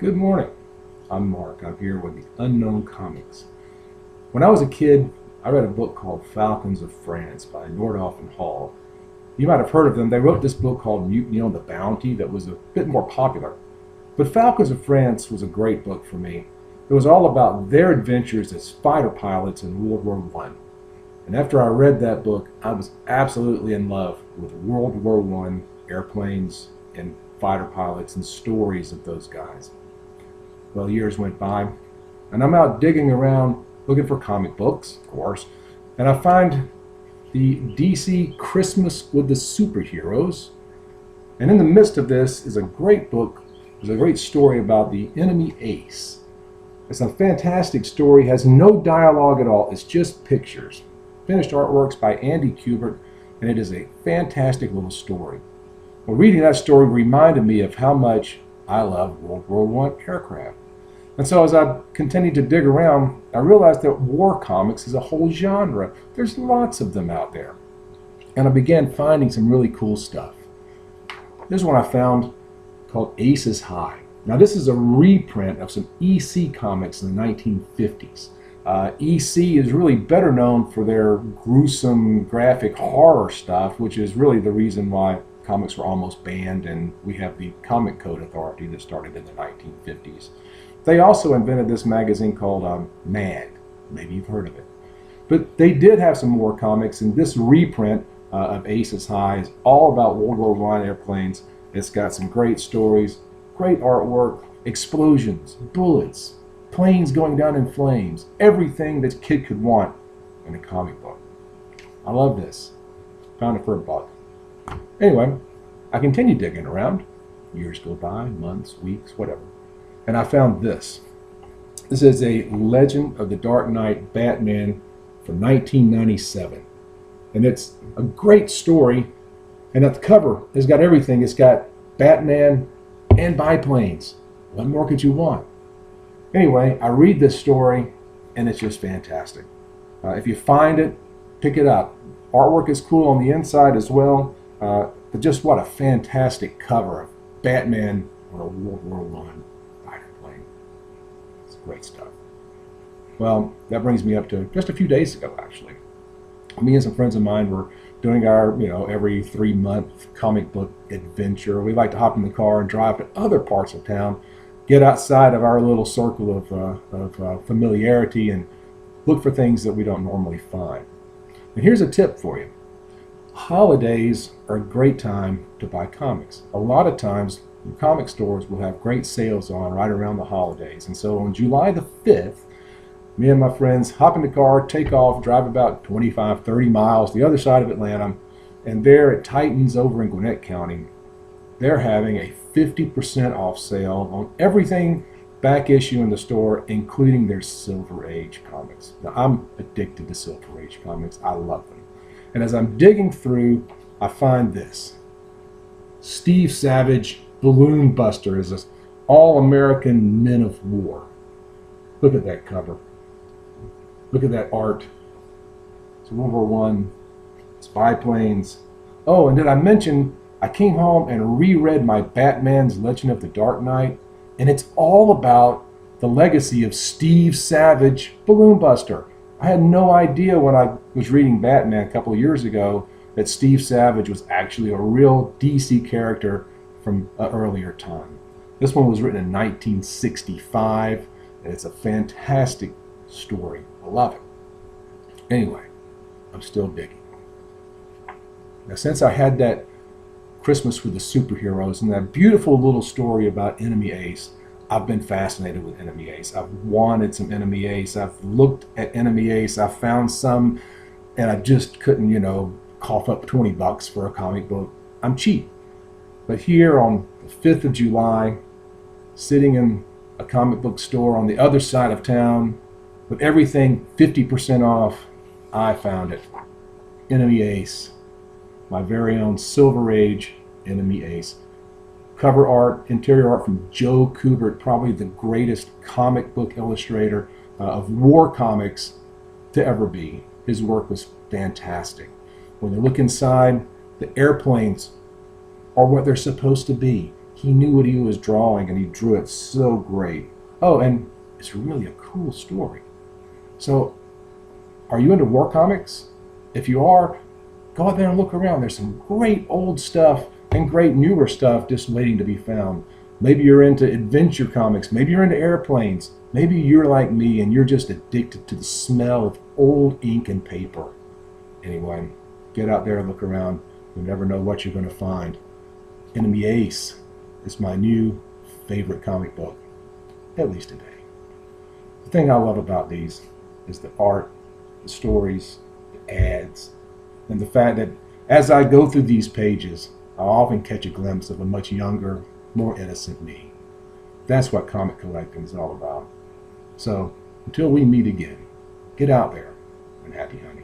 Good morning. I'm Mark. I'm here with the Unknown Comics. When I was a kid, I read a book called Falcons of France by Nordhoff and Hall. You might have heard of them. They wrote this book called Mutiny on the Bounty that was a bit more popular. But Falcons of France was a great book for me. It was all about their adventures as fighter pilots in World War I. And after I read that book, I was absolutely in love with World War I airplanes and fighter pilots and stories of those guys. Well, years went by, and I'm out digging around looking for comic books, of course, and I find the DC Christmas with the Superheroes. And in the midst of this is a great book. There's a great story about the enemy Ace. It's a fantastic story, has no dialogue at all. It's just pictures. Finished artworks by Andy Kubert, and it is a fantastic little story. Well, reading that story reminded me of how much I love World War I aircraft. And so as I continued to dig around, I realized that war comics is a whole genre. There's lots of them out there. And I began finding some really cool stuff. There's one I found called Aces High. Now this is a reprint of some EC comics in the 1950s. EC is really better known for their gruesome graphic horror stuff, which is really the reason why comics were almost banned, and we have the Comic Code Authority that started in the 1950s. They also invented this magazine called Mad. Maybe you've heard of it. But they did have some more comics, and this reprint of Aces High is all about World War I airplanes. It's got some great stories, great artwork, explosions, bullets, planes going down in flames, everything that a kid could want in a comic book. I love this. Found it for $1. Anyway, I continued digging around. Years go by, months, weeks, whatever. And I found this. This is a Legend of the Dark Knight Batman from 1997. And it's a great story. And at the cover, it's got everything. It's got Batman and biplanes. What more could you want? Anyway, I read this story, and it's just fantastic. If you find it, pick it up. Artwork is cool on the inside as well. But just what a fantastic cover of Batman on a World War I fighter plane. It's great stuff. Well, that brings me up to just a few days ago, actually. Me and some friends of mine were doing our, every 3-month comic book adventure. We like to hop in the car and drive to other parts of town, get outside of our little circle of familiarity and look for things that we don't normally find. And here's a tip for you. Holidays are a great time to buy comics. A lot of times, comic stores will have great sales on right around the holidays. And so on July the 5th, me and my friends hop in the car, take off, drive about 25, 30 miles the other side of Atlanta, and there at Titans over in Gwinnett County, they're having a 50% off sale on everything back issue in the store, including their Silver Age comics. Now, I'm addicted to Silver Age comics. I love them. And as I'm digging through, I find this. Steve Savage Balloon Buster is this all-American Men of War. Look at that cover. Look at that art. It's World War I. It's biplanes. Oh, and did I mention I came home and reread my Batman's Legend of the Dark Knight, and it's all about the legacy of Steve Savage Balloon Buster. I had no idea when I was reading Batman a couple of years ago that Steve Savage was actually a real DC character from an earlier time. This one was written in 1965, and it's a fantastic story. I love it. Anyway, I'm still digging. Now, since I had that Christmas with the Superheroes and that beautiful little story about Enemy Ace, I've been fascinated with Enemy Ace. I've wanted some Enemy Ace. I've looked at Enemy Ace. I found some, and I just couldn't, cough up $20 for a comic book. I'm cheap. But here on the 5th of July, sitting in a comic book store on the other side of town, with everything 50% off, I found it. Enemy Ace. My very own Silver Age Enemy Ace. Cover art, interior art from Joe Kubert, probably the greatest comic book illustrator of war comics to ever be. His work was fantastic. When you look inside, the airplanes are what they're supposed to be. He knew what he was drawing and he drew it so great. Oh, and it's really a cool story. So, are you into war comics? If you are, go out there and look around. There's some great old stuff and great newer stuff just waiting to be found. Maybe you're into adventure comics. Maybe you're into airplanes. Maybe you're like me and you're just addicted to the smell of old ink and paper. Anyway, get out there and look around. You never know what you're going to find. Enemy Ace is my new favorite comic book, at least today. The thing I love about these is the art, the stories, the ads, and the fact that as I go through these pages, I often catch a glimpse of a much younger, more innocent me. That's what comic collecting is all about. So, until we meet again, get out there and happy hunting.